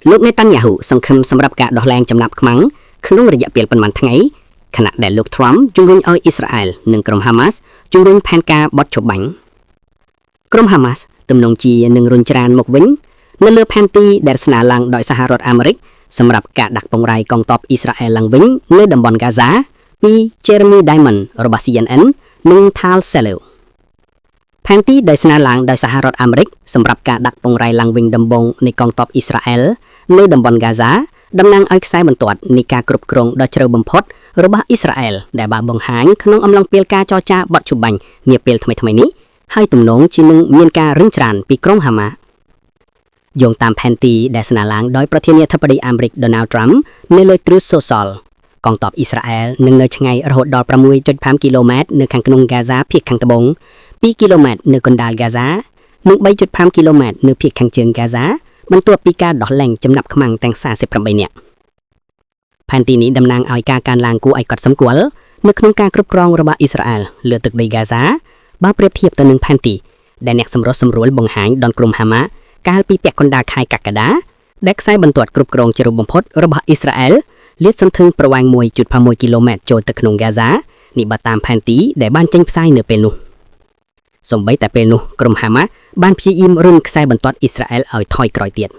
លោកនេតាញ៉ាហ៊ូសង្ឃឹមសម្រាប់ការដោះលែងចំណាប់ខ្មាំងក្នុងរយៈពេលប៉ុន្មានថ្ងៃខណៈដែលលោកត្រាំជំរុញឲ្យអ៊ីស្រាអែលនិងក្រុមហាម៉ាស់ជំរុញផែនការបត់ជបាញ់ក្រុមហាម៉ាស់ទំនងជានឹងរុញច្រានមកវិញនៅលើផែនទីដែលស្នើឡើងដោយសហរដ្ឋអាមេរិកសម្រាប់ការដាក់ពង្រាយកងទ័ពអ៊ីស្រាអែលឡើងវិញនៅតំបន់ហ្គាហ្សាពី Jeremy Diamond របស់ CNN និង Tal Selo ផែនទីដែលស្នើឡើងដោយសហរដ្ឋអាមេរិកសម្រាប់ការដាក់ពង្រាយឡើងវិញដំបូងនៃកងទ័ពអ៊ីស្រាអែលនៅតំបន់ហ្គាហ្សាតំណាងឲ្យខ្សែបន្ទាត់នៃការគ្រប់គ្រងដ៏ជ្រៅបំផុតរបស់អ៊ីស្រាអែលដែលបានបង្ហាញក្នុងអំឡុងពេលការចរចាបត់ជបាញ់នាពេលថ្មីៗនេះហើយទំនងជានឹងមានការរឹងច្រានពីក្រុមហាម៉ាស់យោងតាមផែនទីដែលស្នើឡើងដោយប្រធានាធិបតីអាមេរិក Donald Trump នៅលើ Truth Social កងទ័ពអ៊ីស្រាអែលនឹងនៅឆ្ងាយរហូតដល់ 6.5 គីឡូម៉ែត្រនៅខាងក្នុងហ្គាហ្សាភាគខាងត្បូង2 គីឡូម៉ែត្រនៅកណ្ដាលហ្គាហ្សានិង 3.5 គីឡូម៉ែត្រនៅភាគខាងជើងហ្គាហ្សាបន្ទាប់ពីការដោះលែងចំណាប់ខ្មាំងទាំង48នាក់ផែនទីនេះតំណាងឲ្យការកើនឡើងគួរឲ្យកត់សម្គាល់នៅក្នុងការគ្រប់គ្រងរបស់អ៊ីស្រាអែលលើទឹកដីហ្គាហ្សាបើប្រៀបធៀបទៅនឹងផែនទីដែលអ្នកសម្រុះសម្រួលបង្ហាញដល់ក្រុមហាម៉ាស់កាលពីពាក់កណ្ដាលខែកក្កដាដែលខ្សែបន្ទាត់គ្រប់គ្រងជ្រៅបំផុតរបស់អ៊ីស្រាអែលលាតសន្ធឹងប្រវែង 1.6 គីឡូម៉ែត្រចូលទៅក្នុងហ្គាហ្សានេះបើតាមផែនទីដែលបានចេញផ្សាយនៅពេលនោះសូម្បីតែពេលនោះក្រុមហាម៉ាស់បានព្យាយាមរុញខ្សែបន្ទាត់អ៊ីស្រាអែលឲ្យថយក្រោយទៀត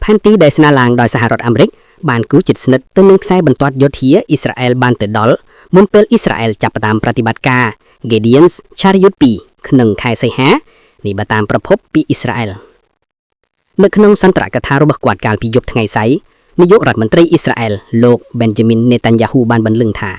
ផែនទីដែលស្នើឡើងដោយសហរដ្ឋអាមេរិកបានគូជិតស្និទ្ធទៅនឹងខ្សែបន្ទាត់យោធាអ៊ីស្រាអែលបានទៅដល់មុនពេលអ៊ីស្រាអែលចាប់ផ្ដើមប្រតិបត្តិការ Gideon's Chariot 2ក្នុងខែសីហានេះបើតាមប្រភពពីអ៊ីស្រាអែលនៅក្នុងសន្ទរកថារបស់គាត់កាលពីយប់ថ្ងៃសៅរ៍នាយករដ្ឋមន្ត្រីអ៊ីស្រាអែលលោក Benjamin Netanyahu បានបន្លឺថា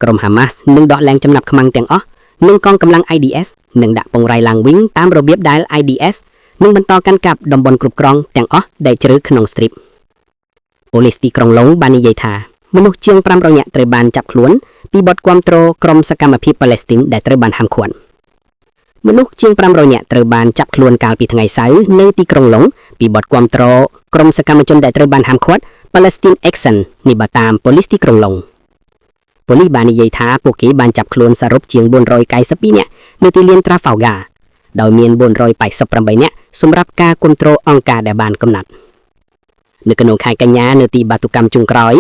ក្រុមហាម៉ាស់នឹងដោះលែងចំណាប់ខ្មាំងទាំងអស់និងកងកម្លាំង IDS នឹងដាក់ពង្រាយឡើងវិញតាមរបៀបដែល IDS នឹងបន្តកាន់កាប់តំបន់គ្រប់គ្រងទាំងអស់ដែលជ្រៅក្នុងស្ទ្រីបប៉ូលីសទីក្រុងឡុងបាននិយាយថាមនុស្សជាង500នាក់ត្រូវបានចាប់ខ្លួនពីបទគាំទ្រក្រុមសកម្មភាពប៉ាឡេស្ទីនដែលត្រូវបានហាមឃាត់មនុស្សជាង500នាក់ត្រូវបានចាប់ខ្លួនកាលពីថ្ងៃសៅរ៍នៅទីក្រុងឡុងពីបទគាំទ្រក្រុមសកម្មជនដែលត្រូវបានហាមឃាត់ Palestine Action នេះបើតាមប៉ូលីសទីក្រុងឡុងប៉ូលីសបាននិយាយថាពួកគេបានចាប់ខ្លួនសរុបជាង492នាក់នៅទីលាន Trafalgar ដោយមាន488នាក់សម្រាប់ការគាំទ្រអង្គការដែលបានកំណត់នៅក្នុងខែកញ្ញានៅទីបាតុកម្មចុងក្រោយ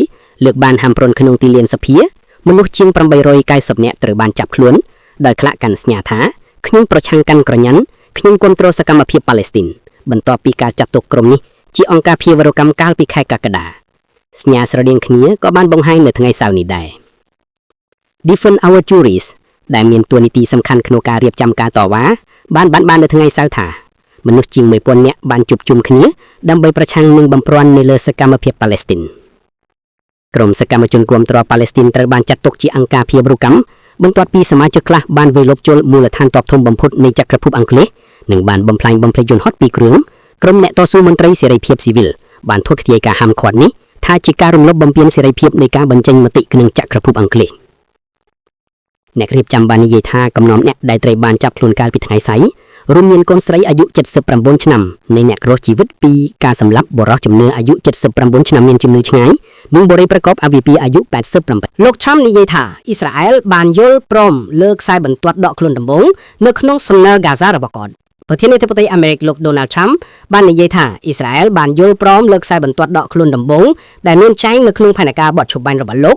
លើកបានហាមប្រន់ក្នុងទីលានសភាមនុស្សជាង890នាក់ត្រូវបានចាប់ខ្លួនដោយខ្លះកាន់សញ្ញាថាខ្ញុំប្រឆាំងកាន់ក្រញ៉ាន់ខ្ញុំគាំទ្រសកម្មភាពប៉ាឡេស្ទីនបន្ទាប់ពីការចាត់ទុកក្រុមនេះជាអង្គការភៀវរកម្មកាលពីខែកក្កដាសញ្ញាស្រដៀងគ្នាក៏បានបង្ហាញនៅថ្ងៃសៅរ៍នេះដែរ Defend Our Juries ដែលមានតួនាទីសំខាន់ក្នុងការរៀបចំការតវ៉ាបាននៅថ្ងៃសៅរ៍ថាមនុស្សជាង 1000 នាក់បានជួបជុំគ្នាដើម្បីប្រឆាំងនឹងបំប្រាន់នៅលើសកម្មភាពប៉ាឡេស្ទីនក្រុមសកម្មជនគាំទ្រប៉ាឡេស្ទីនត្រូវបានចាត់ទុកជាអង្គការភៀវរកម្មបន្ទាប់ពីសមាជិកខ្លះបានវាយលុកជលមូលដ្ឋានទ័ពធំបំផុតនៃចក្រភពអង់គ្លេសនិងបានបំផ្លាញបំភ្លេចយន្តហោះ2គ្រឿងក្រុមអ្នកតស៊ូមន្ត្រីសេរីភាពស៊ីវិលបានធូរធារការហាមឃាត់នេះថាជាការរំលោភបំពានសេរីភាពនៃការបញ្ចេញមតិក្នុងចក្រភពអង់គ្លេសអ្នករៀបចំបាននិយាយថាកំណំអ្នកដែលត្រូវបានចាប់ខ្លួនកាលពីថ្ងៃសៅរ៍រួមមានកូនស្រីអាយុ79ឆ្នាំនៃអ្នករស់ជីវិតពីការសម្លាប់បុរសជំនឿអាយុ79ឆ្នាំមានជំងឺឆ្ងាយនិងបុរសប្រកបអាពាហ៍អាយុ88លោកTrumpនិយាយថាអ៊ីស្រាអែលបានយល់ព្រមលើខ្សែបន្ទាត់ដកខ្លួនដំបូងនៅក្នុងសំណើហ្គាហ្សារបស់គាត់ប្រធានាធិបតីអាមេរិកលោក Donald Trump បាននិយាយថាអ៊ីស្រាអែលបានយល់ព្រមលើខ្សែបន្ទាត់ដកខ្លួនដំបូងដែលមានចែងនៅក្នុងផែនការបត់ជបាញ់របស់លោក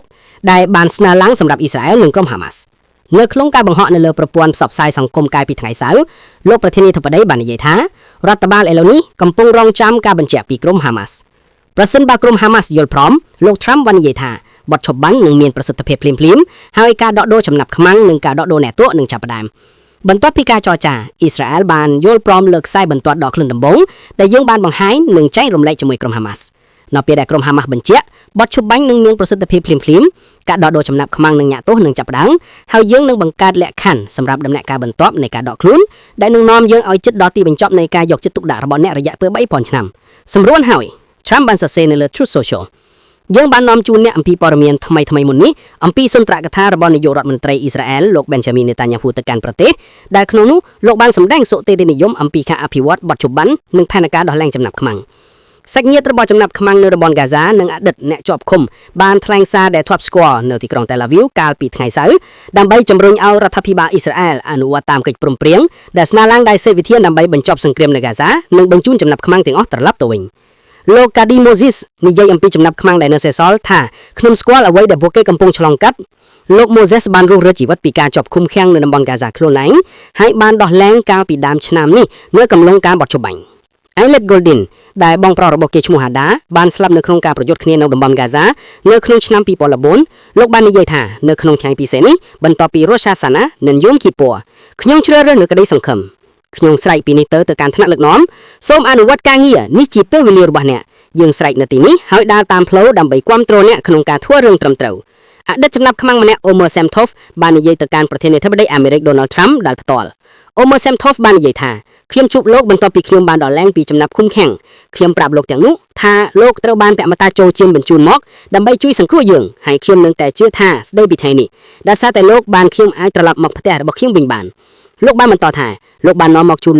ដែលបានស្នើឡើងសម្រាប់អ៊ីស្រាអែលនិងក្រុមហាម៉ាស់នៅក្នុងការបង្ហោះនៅលើប្រព័ន្ធផ្សព្វផ្សាយសង្គមកាលពីថ្ងៃសៅរ៍លោកប្រធានាធិបតីបាននិយាយថារដ្ឋបាលឥឡូវនេះកំពុងរងចាំការបញ្ជាក់ពីក្រុមហាម៉ាស់ប្រសិនបើក្រុមហាម៉ាស់យល់ព្រមលោក Trump បាននិយាយថាបទឈប់បាញ់នឹងមានប្រសិទ្ធភាពភ្លាមៗហើយការដកដូរចំណាប់ខ្មាំងនិងការដកដូរអ្នកទោសនឹងចាប់ផ្ដើមបន្ទាប់ពីការចរចាអ៊ីស្រាអែលបានយល់ព្រមលើខ្សែបន្ទាត់ដកខ្លួនដំបូងដែលយើងបានបង្ហាញនិងចែករំលែកជាមួយក្រុមហាម៉ាស់នៅពេលដែលក្រុមហាម៉ាស់បញ្ជាក់បទឈប់បាញ់នឹងមានប្រសិទ្ធភាពភ្លាមៗការដកដូរចំណាប់ខ្មាំងនិងអ្នកទោសនឹងចាប់ផ្ដើមហើយយើងនឹងបង្កើតលក្ខខណ្ឌសម្រាប់ដំណាក់កាលបន្ទាប់នៃការដកខ្លួនដែលនឹងនាំយើងឲ្យជិតដល់ទីបញ្ចប់នៃការយកចិត្តទុកដាក់របស់អ្នករយៈពេល3000ឆ្នាំសម្រួលហើយ Trump បានសរសេរនៅលើ Truth Social យើងបាននាំជូនអ្នកអំពីព័ត៌មានថ្មីមុននេះអំពីសុន្ទរកថារបស់នាយករដ្ឋមន្ត្រីអ៊ីស្រាអែលលោក Benjamin Netanyahu ទៅកាន់ប្រទេសដែលក្នុងនោះលោកបានសម្ដែងសុទេតិនិយមអំពីការអភិវឌ្ឍបទជបាញ់និងផែនការដោះលែងចំណាប់ខ្មាំងសាច់ញាតិរបស់ចំណាប់ខ្មាំងនៅតំបន់ហ្គាហ្សានិងអតីតអ្នកជាប់ឃុំបានថ្លែងសារដែលធ្លាប់ស្គាល់នៅទីក្រុង Tel Aviv កាលពីថ្ងៃសៅរ៍ដើម្បីជំរុញឲ្យរដ្ឋាភិបាលអ៊ីស្រាអែលអនុវត្តតាមកិច្ចព្រមព្រៀងដែលស្នើឡើងដោយសេដ្ឋវិធានដើម្បីបញ្ចប់សង្គ្រាមនៅហ្គាហ្សានិងបញ្ជូនចំណាប់ខ្មាំងទាំងអស់ត្រឡប់ទៅវិញ លោក Kadi Moses និយាយអំពីចំណាប់ខ្មាំងដែលនៅសេសសល់ថាខ្ញុំស្គាល់អ្វីដែលពួកគេកំពុងឆ្លងកាត់លោក Moses បានរស់រើជីវិតពីការជាប់ឃុំឃាំងនៅតំបន់កាហ្សាខ្លួនឯងហើយបានដោះលែងកាលពីដើមឆ្នាំនេះនៅកំឡុងការបត់ច្បាញ់ Ailet Goldin ដែលបងប្រុសរបស់គេឈ្មោះ Hada បានស្លាប់នៅក្នុងការប្រយុទ្ធគ្នានៅតំបន់កាហ្សានៅក្នុងឆ្នាំ2014លោកបាននិយាយថានៅក្នុងថ្ងៃពិសេសនេះបន្ទាប់ពីរ៉ូសាសាណានិងយូមគីព័រខ្ញុំជ្រើសរើសនៅក្តីសង្ឃឹមខ្ញុំស្រែកពីនេះទៅកាន់ថ្នាក់ដឹកនាំសូមអនុវត្តការងារនេះជាពេលវេលារបស់អ្នកយើងស្រែកនៅទីនេះហើយដើរតាមផ្លូវដើម្បីគ្រប់គ្រងអ្នកក្នុងការធ្វើរឿងត្រឹមត្រូវអតីតចំណាប់ខ្មាំងម្នាក់ Omer Semtov បាននិយាយទៅកាន់ប្រធានាធិបតីអាមេរិក Donald Trump ដែលផ្ទាល់ Omer Semtov បាននិយាយថាខ្ញុំជួបលោកបន្ទាប់ពីខ្ញុំបានដល់ឡើងពីចំណាប់ឃុំឃាំងខ្ញុំប្រាប់លោកទាំងនោះថាលោកត្រូវបានពាក់មាតាចូលជៀនបញ្ជូនមកដើម្បីជួយសង្គ្រោះយើងហើយខ្ញុំនឹងតែជឿថាស្ដីពីថ្ងៃនេះដោយសារតែលោកបានខ្ញុំអាចត្រឡប់មកផ្ទះរបស់ខ្ញុំវិញបានលោកបានបន្តថាលោកបាននាំមកជូន